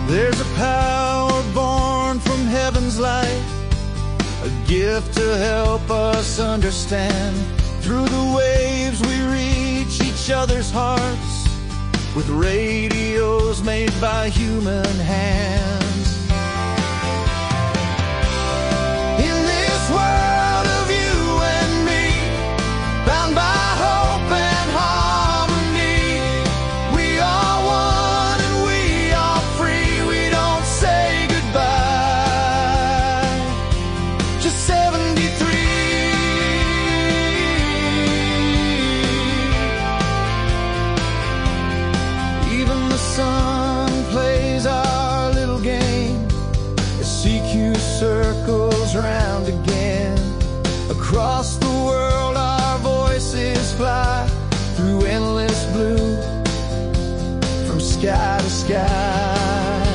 There's a power born from heaven's light, a gift to help us understand. Through the waves we reach each other's hearts, with radios made by human hands. In this world of you and me, bound by hope and harmony, we are one and we are free. We don't say goodbye, just 73. Even the sun plays our little game as CQ circles round again. Across the world our voices fly through endless blue, from sky to sky.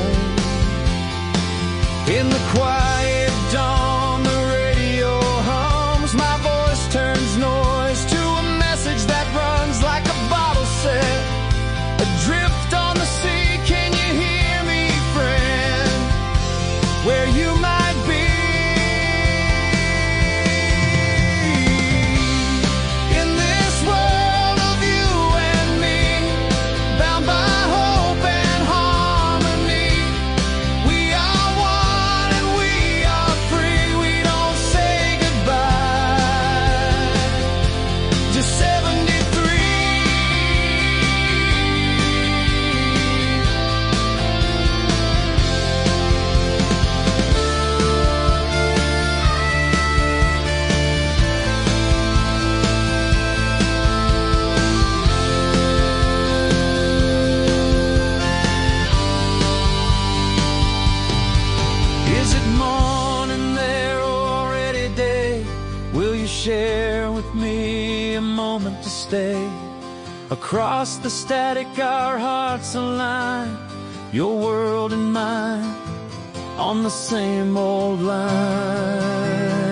In the quiet dawn the radio hums, my voice turns noise to a message that runs like a bottle set adrift on the sea. Can you hear me, friend, where you might be? In this world of you and me, bound by hope and harmony, we are one and we are free. We don't say goodbye, just 73. Is it morning there or already day? Will you share with me a moment to stay? Across the static our hearts align, your world and mine on the same old line.